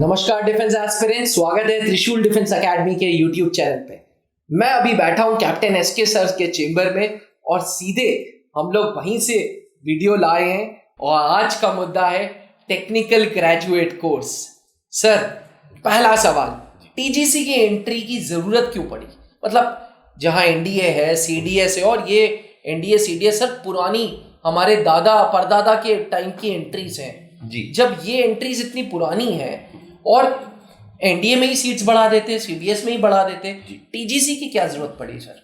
नमस्कार defence aspirant, स्वागत है त्रिशूल डिफेंस एकेडमी के यूट्यूब चैनल पे। मैं अभी बैठा हूं कैप्टन एसके सर के चेंबर में और सीधे हम लोग वहीं से वीडियो लाए हैं और आज का मुद्दा है टेक्निकल ग्रेजुएट कोर्स। सर, पहला सवाल, टीजीसी की एंट्री की जरूरत क्यों पड़ी? मतलब जहां एनडीए है, सीडीएस है और ये एनडीए सीडीएस सर पुरानी हमारे दादा परदादा के टाइम की एंट्रीज हैं जी। जब ये एंट्रीज इतनी पुरानी है और एनडीए में ही सीट्स बढ़ा देते, सीडीएस में ही बढ़ा देते, टीजीसी की क्या जरूरत पड़ी सर?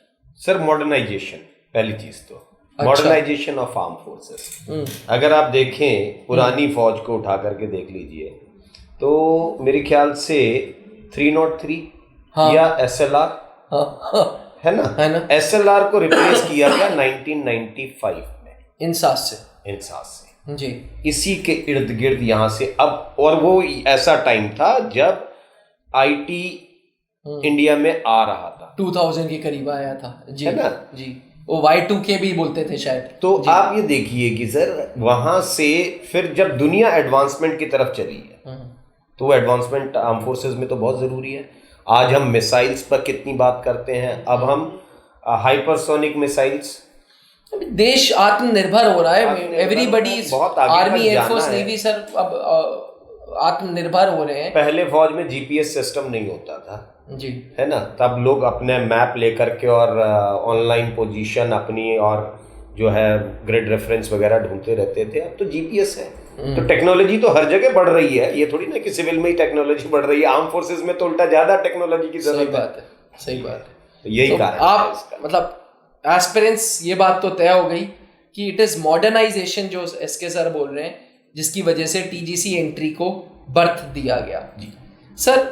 सर मॉडर्नाइजेशन, पहली चीज तो मॉडर्नाइजेशन ऑफ आर्म फोर्सेस। अगर आप देखें पुरानी फौज को उठा करके देख लीजिए तो मेरे ख्याल से 303 या SLR है ना, SLR को रिप्लेस किया गया 1995 में इंसास से जी। इसी के इर्द गिर्द यहाँ से अब, और वो ऐसा टाइम था जब आईटी इंडिया में आ रहा था, 2000 के करीब आया था जी, है ना जी। वो Y2K भी बोलते थे शायद। तो आप ये देखिए कि सर वहां से फिर जब दुनिया एडवांसमेंट की तरफ चली है तो वो एडवांसमेंट आर्म फोर्सेस में तो बहुत जरूरी है। आज हम मिसाइल्स पर कितनी बात करते हैं, अब हम हाइपरसोनिक मिसाइल्स, देश आत्मनिर्भर हो रहा है। Everybody, army, air force, navy sir अब आत्मनिर्भर हो रहे हैं। पहले फौज में जीपीएस सिस्टम नहीं होता था जी, है ना, तब लोग अपने मैप लेकर के और ऑनलाइन पोजीशन अपनी और जो है ग्रिड रेफरेंस वगैरह ढूंढते रहते थे। अब तो जीपीएस है, तो टेक्नोलॉजी तो हर जगह बढ़ रही है। ये थोड़ी ना कि सिविल में ही टेक्नोलॉजी बढ़ रही है, आर्म फोर्सेस में तो उल्टा ज्यादा टेक्नोलॉजी की जरूरत है। सही बात है। तो यही कारण आप मतलब एस्पिरेंट्स, ये बात तो तय हो गई कि इट इज मॉडर्नाइजेशन जो एसके सर बोल रहे हैं, जिसकी वजह से टीजीसी एंट्री को बर्थ दिया गया जी। सर,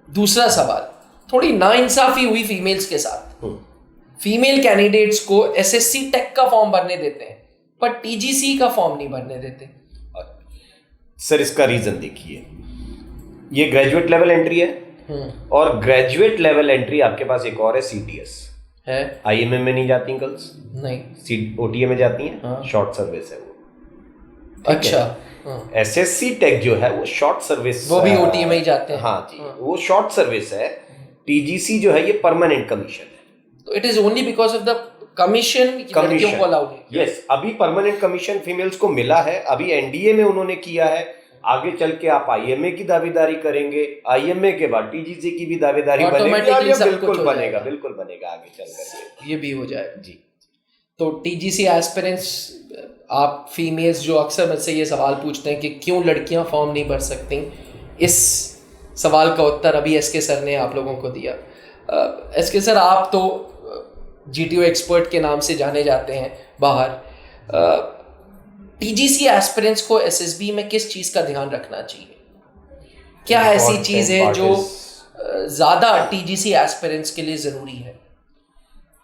दूसरा सवाल, थोड़ी नाइंसाफी हुई फीमेल्स के साथ। फीमेल कैंडिडेट्स को एसएससी टेक का फॉर्म भरने देते हैं पर टीजीसी का फॉर्म नहीं भरने देते। सर इसका रीजन देखिए, ये ग्रेजुएट लेवल एंट्री है और ग्रेजुएट लेवल एंट्री आपके पास एक और है, सीडीएस है। आईएमए में नहीं जाती गर्ल्स, नहीं, ओटीए में जाती हैं। शॉर्ट सर्विस है वो। अच्छा, एसएससी टेक जो है वो शॉर्ट सर्विस, वो भी ओटीए में ही जाते हैं। हाँ जी, वो शॉर्ट सर्विस है। टीजीसी जो है ये परमानेंट कमीशन है, तो it is only because of the commission लड़कियों को अलाउड है। यस, अभी परमानेंट कमीशन फीमेल्स को मिला है, अभी एनडीए में उन्होंने किया है। आगे चल के आप आईएमए की दावेदारी करेंगे, आईएमए के बाद टीजीसी की भी दावेदारी बनेगी, बिल्कुल बनेगा आगे चल करके ये भी हो जाएगा जी। तो टीजीसी एस्पिरेंट्स, आप फीमेल्स जो अक्सर मुझसे ये सवाल पूछते हैं कि क्यों लड़कियां फॉर्म नहीं भर सकती, इस सवाल का उत्तर अभी एसके सर ने आप लोगों को दिया। एसके सर, आप तो जीटीओ एक्सपर्ट के नाम से जाने जाते हैं बाहर। टीजीसी एस्पिरेंट्स को एसएसबी में किस चीज का ध्यान रखना चाहिए? क्या ऐसी चीज है जो ज्यादा टीजीसी एस्पिरेंट्स के लिए जरूरी है?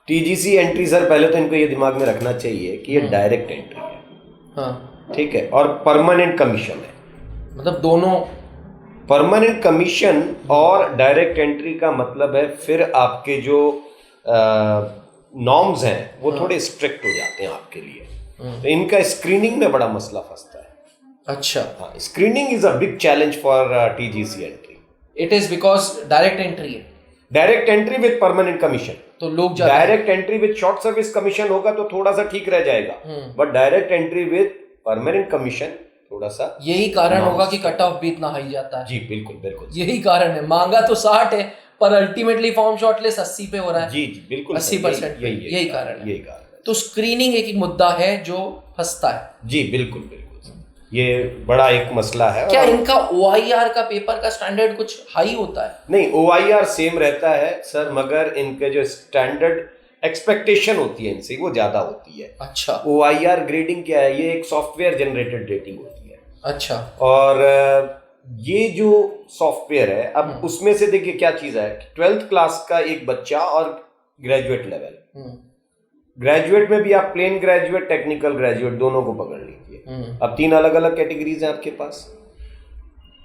टीजीसी एंट्री सर, पहले तो इनको ये दिमाग में रखना चाहिए कि ये डायरेक्ट एंट्री है। हाँ, ठीक है, और परमानेंट कमीशन है। मतलब दोनों, परमानेंट कमीशन और डायरेक्ट एंट्री का मतलब है फिर आपके जो नॉर्म्स हैं वो थोड़े स्ट्रिक्ट हो जाते हैं आपके लिए। तो इनका स्क्रीनिंग में बड़ा मसला फंसता है। अच्छा, हाँ, screening is a big challenge for TGC entry. It is because direct entry है, direct entry with permanent commission. तो लोग direct entry with short service commission होगा तो थोड़ा सा ठीक रह जाएगा, but direct entry with permanent commission थोड़ा सा, यही कारण होगा कि कट ऑफ भी इतना हाई जाता है। जी बिल्कुल यही कारण है। मांगा तो 60 है पर अल्टीमेटली फॉर्म शॉर्टलिस्ट 80 पे हो रहा है। जी बिल्कुल 80%। यही कारण है। यही कारण। तो स्क्रीनिंग एक मुद्दा है जो फंसता है। जी बिल्कुल, ये बड़ा एक मसला है। क्या इनका OIR का पेपर का स्टैंडर्ड कुछ हाई होता है? नहीं, OIR सेम रहता है सर, मगर इनके जो स्टैंडर्ड एक्सपेक्टेशन होती है इनसे वो ज्यादा होती है। अच्छा, OIR ग्रेडिंग क्या है? ये एक सॉफ्टवेयर जनरेटेड रेटिंग होती है। अच्छा, और ये जो सॉफ्टवेयर है, अब उसमें से देखिए क्या चीज है, 12th क्लास का एक बच्चा और ग्रेजुएट लेवल, ग्रेजुएट में भी आप प्लेन ग्रेजुएट, टेक्निकल ग्रेजुएट दोनों को पकड़ लीजिए। अब 3 अलग अलग कैटेगरीज हैं आपके पास।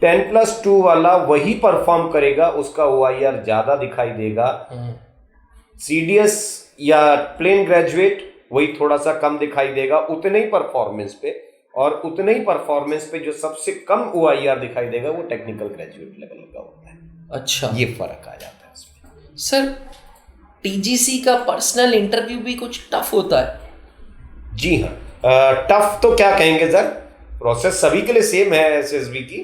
10+2 वाला वही परफॉर्म करेगा, उसका OIR ज्यादा दिखाई देगा। सीडीएस या प्लेन ग्रेजुएट वही थोड़ा सा कम दिखाई देगा, उतने ही परफॉर्मेंस पे, और उतने ही परफॉर्मेंस पे जो सबसे कम OIR दिखाई देगा वो टेक्निकल ग्रेजुएट लेवल का होता है। अच्छा, ये फर्क आ जाता है उसमें। सर टीजीसी का पर्सनल इंटरव्यू भी कुछ टफ होता है? जी हाँ, टफ तो क्या कहेंगे सर, प्रोसेस सभी के लिए सेम है SSB की,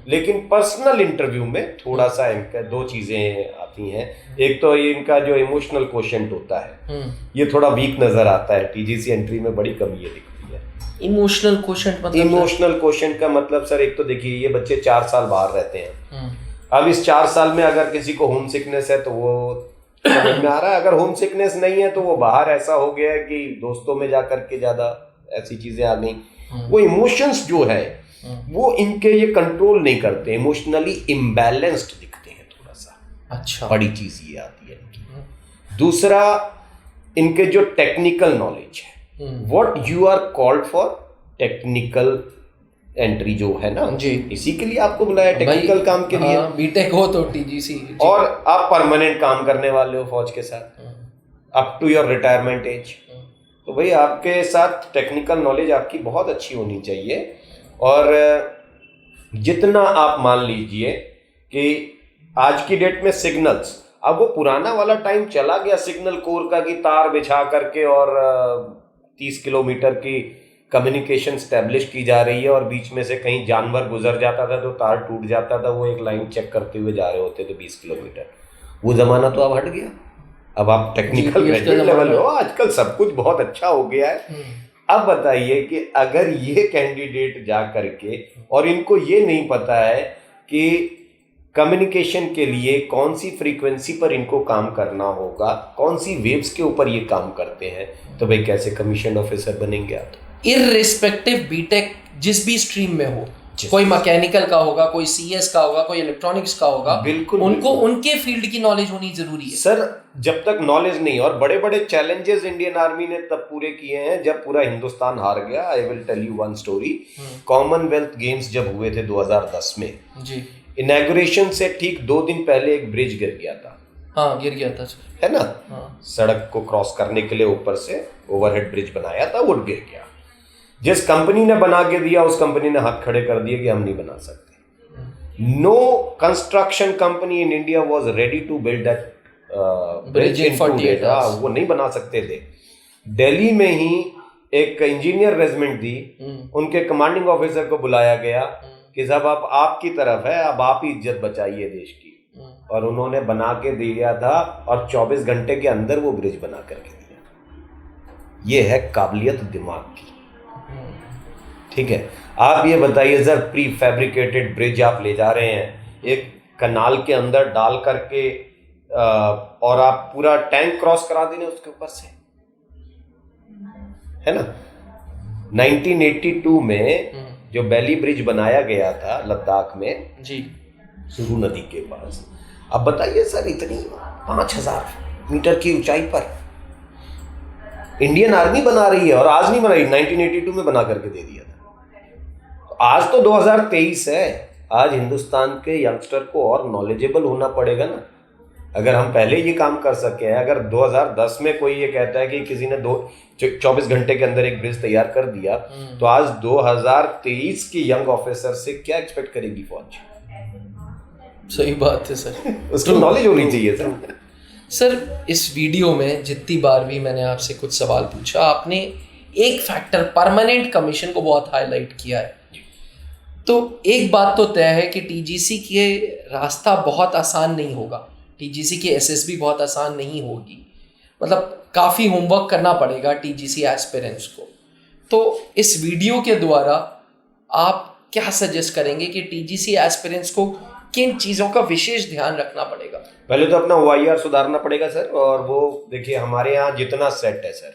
लेकिन पर्सनल इंटरव्यू में थोड़ा सा इनका दो चीजें आती हैं। एक तो ये इनका जो इमोशनल क्वोशेंट होता है ये थोड़ा वीक नजर आता है, टीजीसी एंट्री में बड़ी कमी ये दिखती है। इमोशनल क्वोशेंट मतलब? इमोशनल क्वोशेंट का मतलब सर, एक तो देखिए ये बच्चे 4 साल बाहर रहते हैं। अब इस 4 साल में अगर किसी को होम सिकनेस है तो वो समझ में आ रहा है, अगर होम सिकनेस नहीं है तो वो बाहर ऐसा हो गया है कि दोस्तों में जाकर के ज्यादा ऐसी चीजें आ गई। वो इमोशंस जो है वो इनके ये कंट्रोल नहीं करते, इमोशनली इम्बैलेंस्ड दिखते हैं थोड़ा सा। अच्छा, बड़ी चीज ये आती है इनकी। दूसरा, इनके जो टेक्निकल नॉलेज है, what you are called for technical entry जो है ना जी, इसी के लिए आपको बुलाया, टेक्निकल काम के लिए। बीटेक हो तो टीजीसी, और आप परमानेंट काम करने वाले हो फौज के साथ up to your retirement age, तो भाई आपके साथ टेक्निकल नॉलेज आपकी बहुत अच्छी होनी चाहिए। और जितना आप मान लीजिए कि आज की डेट में सिग्नल्स, अब वो पुराना वाला टाइम चला गया सिग्नल कोर का कि तार बिछा करके और 30 किलोमीटर की कम्युनिकेशन स्टैब्लिश की जा रही है और बीच में से कहीं जानवर गुजर जाता था तो तार टूट जाता था, वो एक लाइन चेक करते हुए जा रहे होते थे 20 किलोमीटर। वो जमाना तो अब हट गया, अब आप टेक्निकल ग्रेजुएट लेवल हो, आजकल सब कुछ बहुत अच्छा हो गया है। अब बताइए कि अगर ये कैंडिडेट जा करके और इनको ये नहीं पता है कि कम्युनिकेशन के लिए कौन सी फ्रीक्वेंसी पर इनको काम करना होगा, कौन सी वेव्स के ऊपर ये काम करते हैं, तो भाई कैसे कमीशन ऑफिसर बनेंगे आप? इररिस्पेक्टिव बीटेक जिस भी स्ट्रीम में हो, कोई मैकेनिकल का होगा, कोई सीएस का होगा, कोई इलेक्ट्रॉनिक्स का होगा, बिल्कुल उनको उनके फील्ड की नॉलेज होनी जरूरी है सर। जब तक नॉलेज नहीं, और बड़े बड़े चैलेंजेस इंडियन आर्मी ने तब पूरे किए हैं जब पूरा हिंदुस्तान हार गया। I will tell you one story. Commonwealth Games जब हुए थे 2010 में जी, इनॉग्रेशन से ठीक 2 दिन पहले एक ब्रिज गिर गया था। हाँ, गिर गया था सर, है ना। सड़क को क्रॉस करने के लिए ऊपर से ओवरहेड ब्रिज बनाया था, वो गिर गया। जिस कंपनी ने बना के दिया उस कंपनी ने हाथ खड़े कर दिए कि हम नहीं बना सकते। No construction company in India was ready to build that bridge in 48 hours. वो नहीं बना सकते थे। दिल्ली में ही एक इंजीनियर रेजिमेंट थी, उनके कमांडिंग ऑफिसर को बुलाया गया कि जब अब आपकी तरफ है, अब आप ही इज्जत बचाइए देश की। और उन्होंने बना के दिया था और 24 घंटे के अंदर वो ब्रिज बना करके दिया। ये है काबिलियत दिमाग की, ठीक है। आप ये बताइए सर, प्री फैब्रिकेटेड ब्रिज आप ले जा रहे हैं एक कनाल के अंदर डाल करके, और आप पूरा टैंक क्रॉस करा देने उसके ऊपर से, है ना। 1982 में जो बैली ब्रिज बनाया गया था लद्दाख में जी, सुरू नदी के पास, अब बताइए सर इतनी 5000 मीटर की ऊंचाई पर इंडियन आर्मी बना रही है, और आज नहीं बनाई, 1982 में बना करके दे दिया था। आज तो 2023 है, आज हिंदुस्तान के यंगस्टर को और नॉलेजेबल होना पड़ेगा ना। अगर हम पहले ये काम कर सके हैं, अगर 2010 में कोई ये कहता है कि किसी ने 24 घंटे के अंदर एक ब्रिज तैयार कर दिया, तो आज 2023 के यंग ऑफिसर से क्या एक्सपेक्ट करेगी फौज? सही बात है सर, उसकी नॉलेज होनी चाहिए सर। सर इस वीडियो में जितनी बार भी मैंने आपसे कुछ सवाल पूछा, आपने एक फैक्टर परमानेंट कमीशन को बहुत हाईलाइट किया है। तो एक बात तो तय है कि टीजीसी के रास्ता बहुत आसान नहीं होगा, टीजीसी की एसएसबी बहुत आसान नहीं होगी, मतलब काफ़ी होमवर्क करना पड़ेगा टीजीसी एस्पिरेंट्स को। तो इस वीडियो के द्वारा आप क्या सजेस्ट करेंगे कि टीजीसी एस्पिरेंट्स को किन चीज़ों का विशेष ध्यान रखना पड़ेगा? पहले तो अपना OIR सुधारना पड़ेगा सर। और वो देखिए हमारे यहाँ जितना सेट है सर,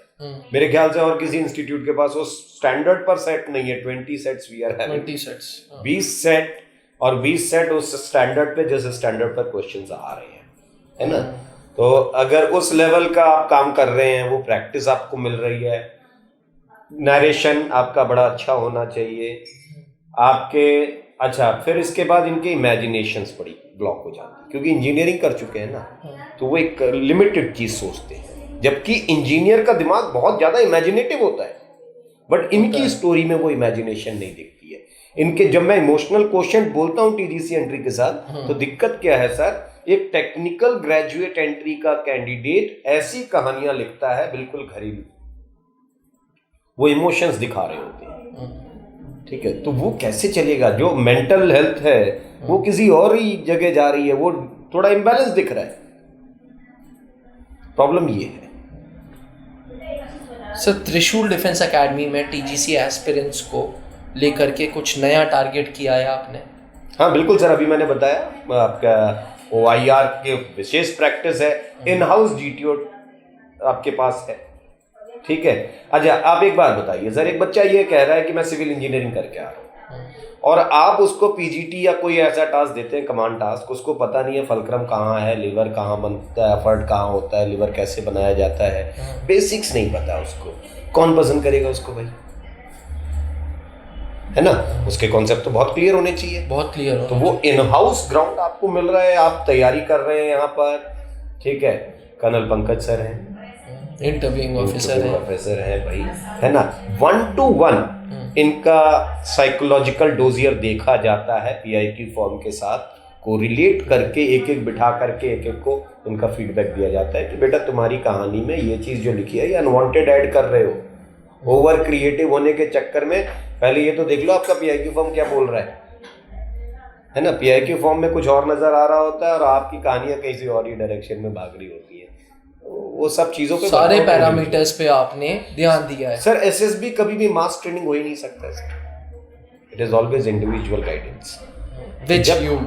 मेरे ख्याल से और किसी इंस्टीट्यूट के पास वो स्टैंडर्ड पर सेट नहीं है। 20 sets we are having, 20 sets, 20 set, और 20 सेट उस स्टैंडर्ड पे, जैसे स्टैंडर्ड पर क्वेश्चंस आ रहे हैं, है ना। तो अगर उस लेवल का आप काम कर रहे हैं, वो प्रैक्टिस आपको मिल रही है, नरेशन आपका बड़ा अच्छा होना चाहिए आपके। अच्छा, फिर इसके बाद इनके इमेजिनेशंस बड़ी ब्लॉक हो जाती है, क्योंकि इंजीनियरिंग कर चुके हैं ना, तो वो एक लिमिटेड चीज सोचते हैं, जबकि इंजीनियर का दिमाग बहुत ज्यादा इमेजिनेटिव होता है। बट इनकी स्टोरी में वो इमेजिनेशन नहीं दिखती है। इनके जब मैं इमोशनल क्वोशंट बोलता हूँ टीजीसी एंट्री के साथ, तो दिक्कत क्या है सर, एक टेक्निकल ग्रेजुएट एंट्री का कैंडिडेट ऐसी कहानियां लिखता है बिल्कुल घरेलू, वो इमोशंस दिखा रहे होते हैं, ठीक है, तो वो कैसे चलेगा? जो मेंटल हेल्थ है वो किसी और ही जगह जा रही है, वो थोड़ा इम्बैलेंस दिख रहा है। प्रॉब्लम ये है सर। त्रिशूल डिफेंस एकेडमी में टीजीसी एस्पिरेंट्स को लेकर के कुछ नया टारगेट किया है आपने? हाँ बिल्कुल सर, अभी मैंने बताया आपका OIR के विशेष प्रैक्टिस है, इन हाउस GTO आपके पास है, ठीक है। अच्छा आप एक बात बताइए सर, एक बच्चा ये कह रहा है कि मैं सिविल इंजीनियरिंग करके आ रहा हूँ, और आप उसको PGT या कोई ऐसा टास्क देते हैं, कमांड टास्क, उसको पता नहीं है फलक्रम कहाँ है, लिवर कहाँ बनता है, एफर्ट कहाँ होता है, लिवर कैसे बनाया जाता है, बेसिक्स नहीं पता उसको, कौन पसंद करेगा उसको भाई, है ना? उसके कॉन्सेप्ट तो बहुत क्लियर होने चाहिए, बहुत क्लियर हो। तो वो इन हाउस ग्राउंड आपको मिल रहा है, आप तैयारी कर रहे हैं यहाँ पर, ठीक है। कर्नल पंकज सर हैं, इंटरव्यूइंग ऑफिसर है भाई, है ना। 1-to-1 इनका साइकोलॉजिकल डोजियर देखा जाता है, PIQ फॉर्म के साथ कोरिलेट करके एक एक बिठा करके एक एक को उनका फीडबैक दिया जाता है कि बेटा तुम्हारी कहानी में ये चीज़ जो लिखी है ये अनवांटेड ऐड कर रहे हो, ओवर क्रिएटिव होने के चक्कर में। पहले ये तो देख लो आपका PIQ फॉर्म क्या बोल रहा है ना। PIQ फॉर्म में कुछ और नजर आ रहा होता है और आपकी कहानियां किसी और ही डायरेक्शन में भाग रही होती है। वो सब चीजों पे सारे पैरामीटर्स पे आपने ध्यान दिया है सर। SSB कभी भी मास ट्रेनिंग हो ही नहीं सकता sir, it is always individual guidance which you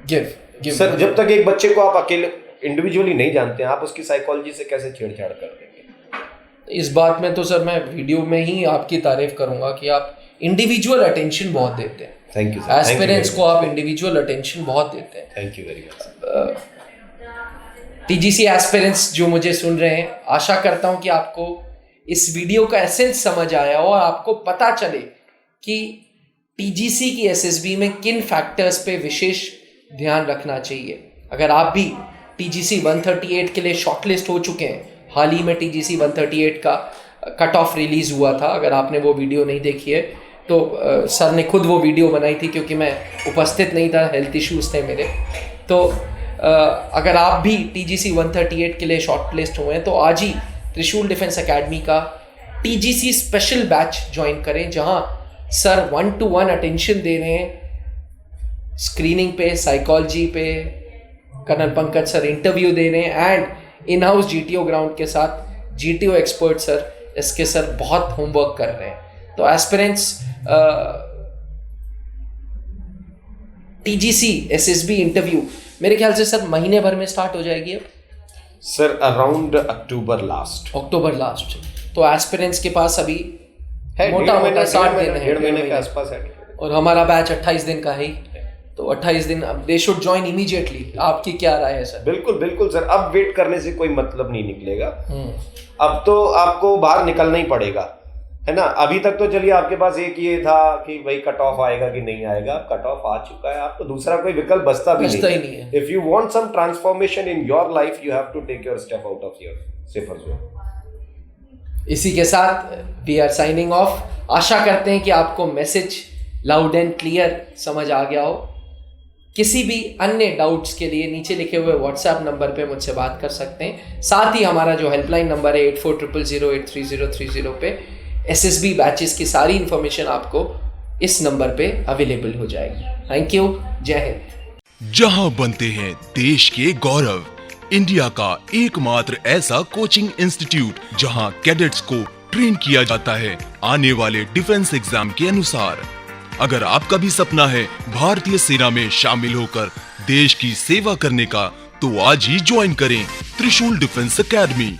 give sir. जब तक एक बच्चे को आप अकेले इंडिविजुअली नहीं जानते हैं, आप उसकी साइकोलॉजी से कैसे छेड़छाड़ कर देंगे? इस बात में तो सर मैं वीडियो में ही आपकी तारीफ करूंगा कि आप इंडिविजुअल अटेंशन बहुत देते हैं। Thank you. एस्पिरेंट्स को आप इंडिविजुअल अटेंशन बहुत देते हैं। Thank you very much. TGC aspirants जो मुझे सुन रहे हैं, आशा करता हूं कि आपको इस वीडियो का एसेंस समझ आया और आपको पता चले कि टीजीसी की SSB में किन फैक्टर्स पे विशेष ध्यान रखना चाहिए। अगर आप भी टीजीसी 138 के लिए शॉर्टलिस्ट हो चुके हैं, हाल ही में टीजीसी 138 का कट ऑफ रिलीज हुआ था, अगर आपने वो वीडियो नहीं देखी है तो सर ने खुद वो वीडियो बनाई थी क्योंकि मैं उपस्थित नहीं था, हेल्थ इश्यूज थे मेरे। तो अगर आप भी टीजीसी 138 के लिए शॉर्टलिस्ट हुए हैं तो आज ही त्रिशूल डिफेंस एकेडमी का टीजीसी स्पेशल बैच ज्वाइन करें, जहां सर 1-to-1 अटेंशन दे रहे हैं स्क्रीनिंग पे, साइकोलॉजी पे। कर्नल पंकज सर इंटरव्यू दे रहे हैं and in house GTO ground के साथ GTO expert sir SK sir बहुत होमवर्क कर रहे हैं। तो एस्पिरेंट्स टीजीसी SSB इंटरव्यू मेरे ख्याल से सर महीने भर में स्टार्ट हो जाएगी अब सर, अराउंड अक्टूबर लास्ट। तो एस्पिरेंट्स के पास अभी मोटा 60 दिन है, 1.5 महीने के आसपास है, और हमारा बैच 28 दिन का है, तो 28 दिन अब दे शुड ज्वाइन इमीडिएटली। आपकी क्या राय है सर? बिल्कुल सर, अब वेट करने से कोई मतलब नहीं निकलेगा। अब तो आपको बाहर निकलना ही पड़ेगा, है ना। अभी तक तो चलिए आपके पास एक ये था कि भाई कट ऑफ आएगा कि नहीं आएगा, कट ऑफ आ चुका है, आपको दूसरा कोई विकल्प बचता ही नहीं है। If you want some transformation in your life, you have to take your step out of your safer zone. इसी के साथ वी आर साइनिंग ऑफ। आशा करते हैं कि आपको मैसेज लाउड एंड क्लियर समझ आ गया हो। किसी भी अन्य डाउट्स के लिए नीचे लिखे हुए व्हाट्सएप नंबर पे मुझसे बात कर सकते हैं। साथ ही हमारा जो हेल्पलाइन नंबर है 8400083030 पे SSB बैचेस की सारी इंफॉर्मेशन आपको इस नंबर पे अवेलेबल हो जाएगी। थैंक यू, जय हिंद। जहां बनते हैं देश के गौरव, इंडिया का एकमात्र ऐसा कोचिंग इंस्टीट्यूट जहां कैडेट्स को ट्रेन किया जाता है आने वाले डिफेंस एग्जाम के अनुसार। अगर आपका भी सपना है भारतीय सेना में शामिल होकर देश की सेवा करने का, तो आज ही ज्वाइन करें त्रिशूल डिफेंस एकेडमी।